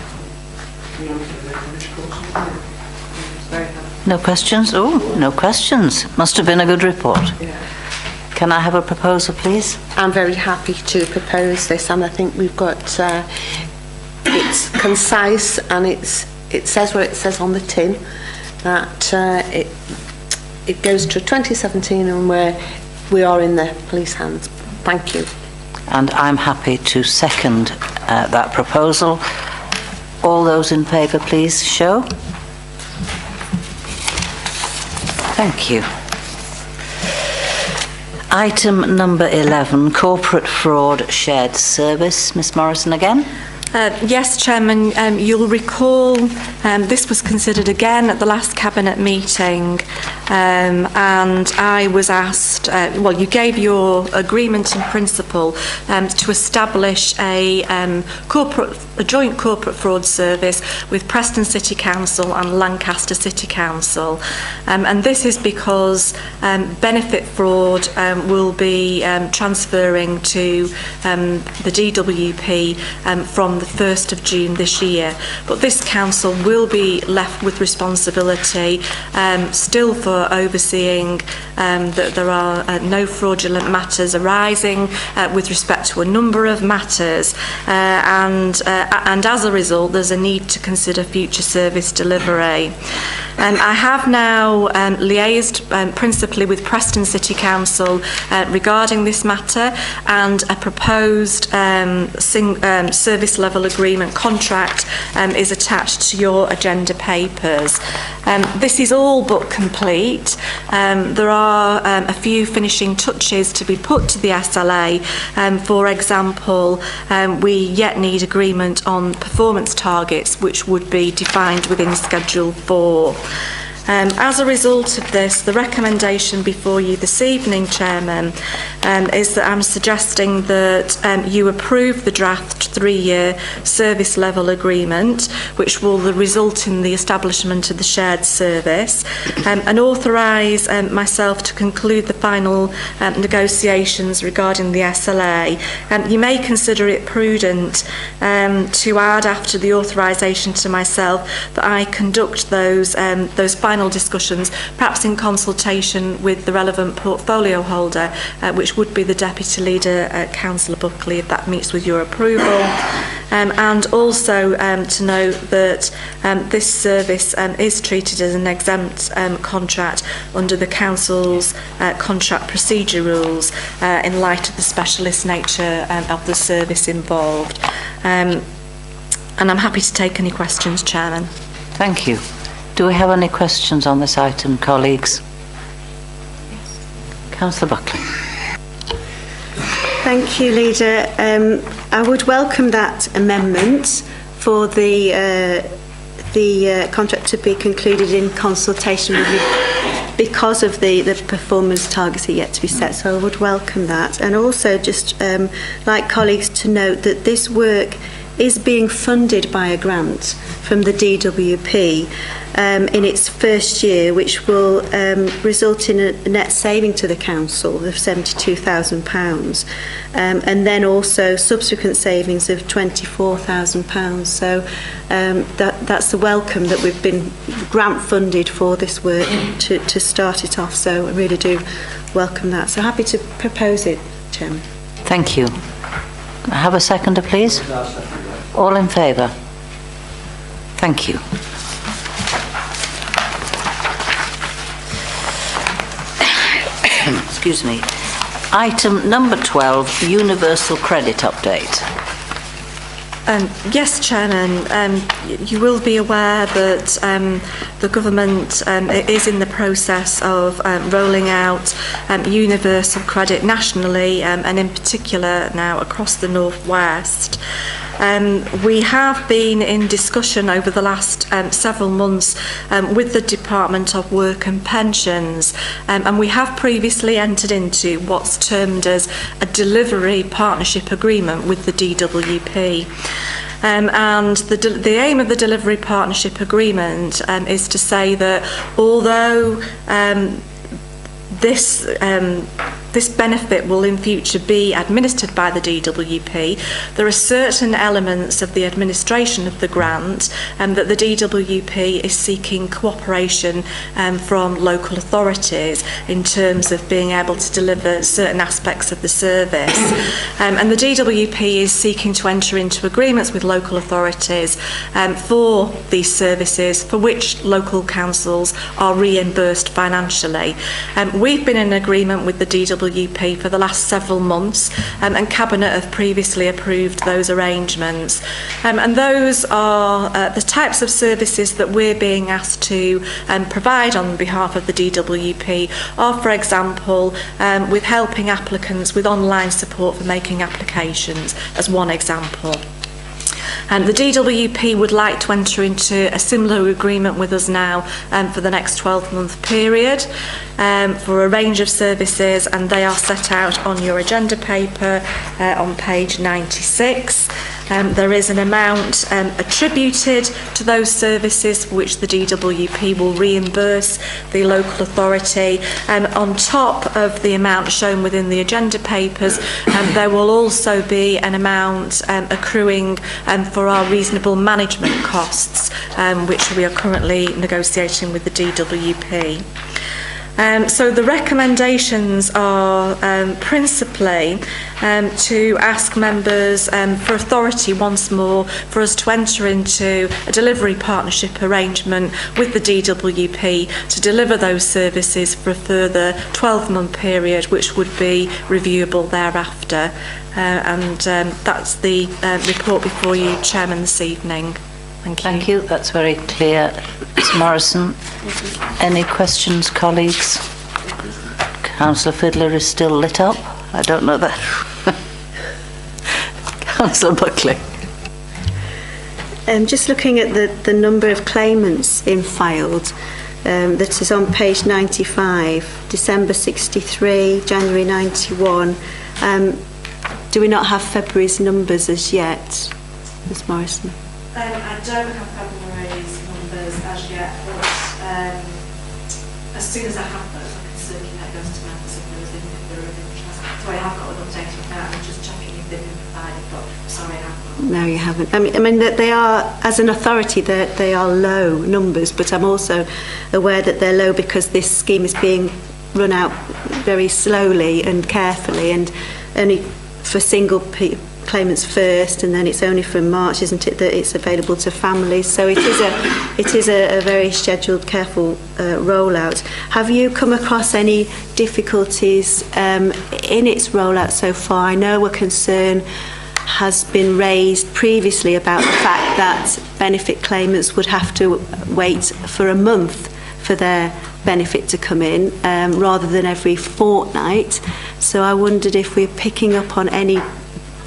No questions? Oh, no questions. Must have been a good report. Can I have a proposal, please? I'm very happy to propose this, and I think we've got it's concise and it says what it says on the tin, that it goes to 2017 and we are in the police hands. Thank you. And I'm happy to second that proposal. All those in favour, please show. Thank you. Item number 11, corporate fraud shared service. Miss Morrison again. Yes, Chairman, you'll recall this was considered again at the last Cabinet meeting, and I was asked, well, you gave your agreement in principle to establish a joint corporate fraud service with Preston City Council and Lancaster City Council. And this is because benefit fraud will be transferring to the DWP from the 1st of June this year. But this council will be left with responsibility still for overseeing that there are no fraudulent matters arising with respect to a number of matters, and as a result there's a need to consider future service delivery. I have now liaised principally with Preston City Council regarding this matter, and a proposed service level agreement contract is attached to your agenda papers. This is all but complete. There are a few finishing touches to be put to the SLA. For example, we yet need agreement on performance targets, which would be defined within Schedule 4. As a result of this, the recommendation before you this evening, Chairman, is that I'm suggesting that you approve the draft 3-year service level agreement, which will result in the establishment of the shared service, and authorise myself to conclude the final negotiations regarding the SLA. You may consider it prudent to add after the authorisation to myself that I conduct those final discussions, perhaps in consultation with the relevant portfolio holder, which would be the Deputy Leader, Councillor Buckley, if that meets with your approval. And also to note that this service is treated as an exempt contract under the Council's contract procedure rules in light of the specialist nature of the service involved. And I'm happy to take any questions, Chairman. Thank you. Do we have any questions on this item, colleagues? Councillor Buckley. Thank you, Leader. I would welcome that amendment for the contract to be concluded in consultation with you, because of the performance targets are yet to be set, so I would welcome that. And also just like colleagues to note that this work is being funded by a grant from the DWP in its first year, which will result in a net saving to the council of £72,000, and then also subsequent savings of £24,000. So that's the welcome that we've been grant funded for this work to start it off. So I really do welcome that. So happy to propose it, Chairman. Thank you. Have a seconder, please. All in favour? Thank you. Excuse me. Item number 12, Universal Credit Update. Yes, Chairman. You will be aware that the government is in the process of rolling out universal credit nationally, and in particular now across the North West. We have been in discussion over the last several months with the Department of Work and Pensions, and we have previously entered into what's termed as a delivery partnership agreement with the DWP. And the aim of the delivery partnership agreement is to say that although this benefit will in future be administered by the DWP, there are certain elements of the administration of the grant that the DWP is seeking cooperation from local authorities in terms of being able to deliver certain aspects of the service. And the DWP is seeking to enter into agreements with local authorities for these services for which local councils are reimbursed financially. We've been in agreement with the DWP for the last several months, and Cabinet have previously approved those arrangements. And those are the types of services that we're being asked to provide on behalf of the DWP are, for example, with helping applicants with online support for making applications, as one example. And the DWP would like to enter into a similar agreement with us now for the next 12-month period for a range of services, and they are set out on your agenda paper on page 96. There is an amount attributed to those services for which the DWP will reimburse the local authority. On top of the amount shown within the agenda papers, there will also be an amount accruing for our reasonable management costs, which we are currently negotiating with the DWP. So the recommendations are principally to ask members for authority once more for us to enter into a delivery partnership arrangement with the DWP to deliver those services for a further 12-month period, which would be reviewable thereafter. And that's the report before you, Chairman, this evening. Thank you. That's very clear. Ms Morrison, any questions, colleagues? Councillor Fiddler is still lit up. I don't know that. Councillor Buckley. Just looking at the number of claimants in filed, that is on page 95, December 63, January 91. Do we not have February's numbers as yet, Ms Morrison? I don't have February's numbers as yet, but as soon as I have those, I can circulate those to members if they're of interest. So I have got an update on that. I'm just checking if they've been provided, but sorry, I haven't. No, you haven't. I mean that they are, as an authority, they are low numbers, but I'm also aware that they're low because this scheme is being run out very slowly and carefully, and only for single claimants first, and then it's only from March, isn't it, that it's available to families. So it is a very scheduled, careful rollout. Have you come across any difficulties in its rollout so far? I know a concern has been raised previously about the fact that benefit claimants would have to wait for a month for their benefit to come in rather than every fortnight. So I wondered if we're picking up on any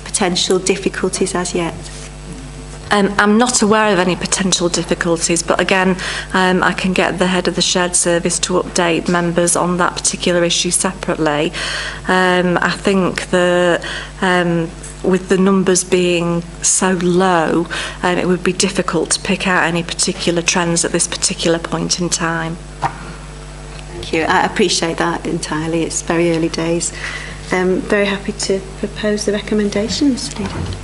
potential difficulties as yet. I'm not aware of any potential difficulties, but again, I can get the head of the shared service to update members on that particular issue separately. I think that with the numbers being so low, it would be difficult to pick out any particular trends at this particular point in time. Thank you. I appreciate that entirely. It's very early days. Very happy to propose the recommendations.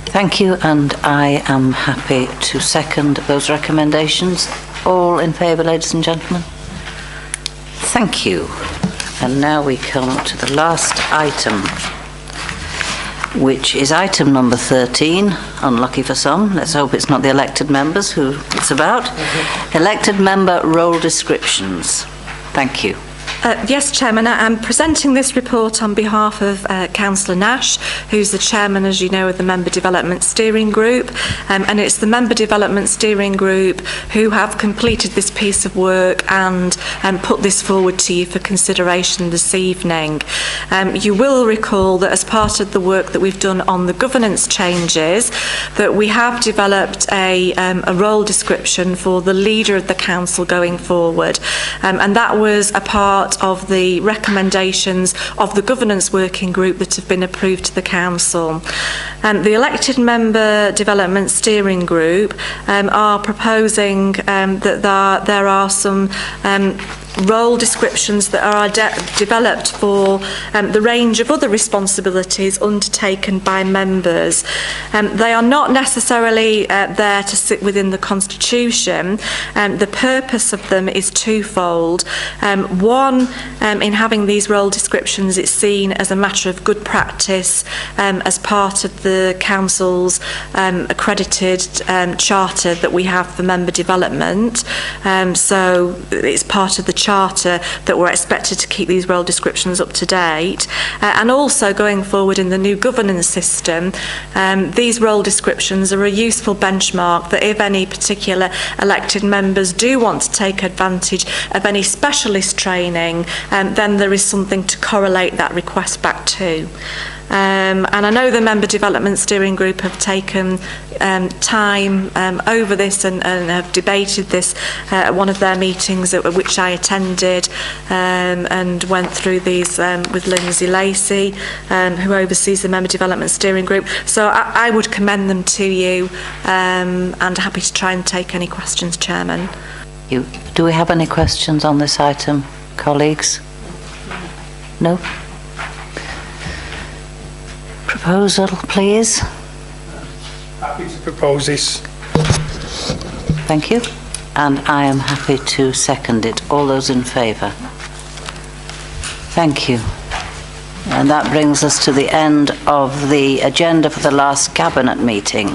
Thank you, and I am happy to second those recommendations. All in favour, ladies and gentlemen? Thank you. And now we come to the last item, which is item number 13, unlucky for some. Let's hope it's not the elected members who it's about. Elected member role descriptions. Thank you. Yes, Chairman, I'm presenting this report on behalf of Councillor Nash, who's the Chairman, as you know, of the Member Development Steering Group, and it's the Member Development Steering Group who have completed this piece of work and put this forward to you for consideration this evening. You will recall that as part of the work that we've done on the governance changes, that we have developed a role description for the leader of the council going forward, and that was a part of the recommendations of the governance working group that have been approved to the council. The elected member development steering group are proposing that there are some role descriptions that are developed for the range of other responsibilities undertaken by members. They are not necessarily there to sit within the Constitution. The purpose of them is twofold. One, in having these role descriptions, it's seen as a matter of good practice as part of the Council's accredited charter that we have for member development. So it's part of the charter that we're expected to keep these role descriptions up to date. And also going forward in the new governance system, these role descriptions are a useful benchmark that if any particular elected members do want to take advantage of any specialist training, then there is something to correlate that request back to. And I know the Member Development Steering Group have taken time over this and have debated this at one of their meetings at which I attended, and went through these with Lindsay Lacey, who oversees the Member Development Steering Group. So I would commend them to you, and happy to try and take any questions, Chairman. Do we have any questions on this item, colleagues? No? Proposal, please. Happy to propose this. Thank you. And I am happy to second it. All those in favour? Thank you. And that brings us to the end of the agenda for the last Cabinet meeting.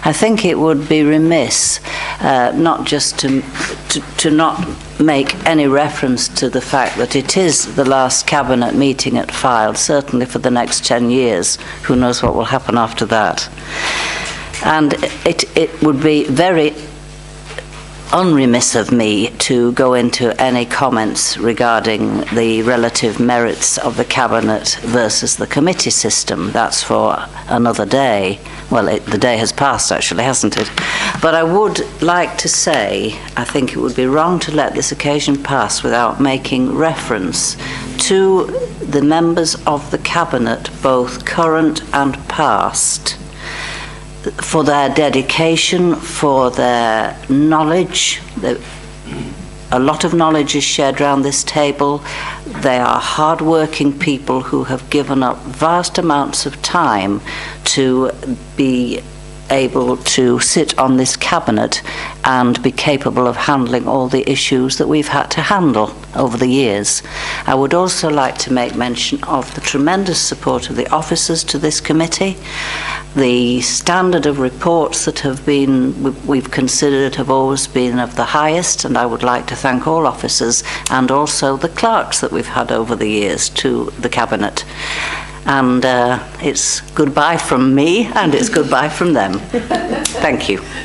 I think it would be remiss not just to not make any reference to the fact that it is the last Cabinet meeting at Fylde, certainly for the next 10 years. Who knows what will happen after that? And it would be very unremiss of me to go into any comments regarding the relative merits of the Cabinet versus the committee system. That's for another day. Well, the day has passed, actually, hasn't it? But I would like to say, I think it would be wrong to let this occasion pass without making reference to the members of the Cabinet, both current and past, for their dedication, for their knowledge. A lot of knowledge is shared around this table. They are hard-working people who have given up vast amounts of time to be able to sit on this Cabinet and be capable of handling all the issues that we've had to handle over the years. I would also like to make mention of the tremendous support of the officers to this committee. The standard of reports that we've considered have always been of the highest, and I would like to thank all officers and also the clerks that we've had over the years to the Cabinet. And it's goodbye from me, and it's goodbye from them. Thank you.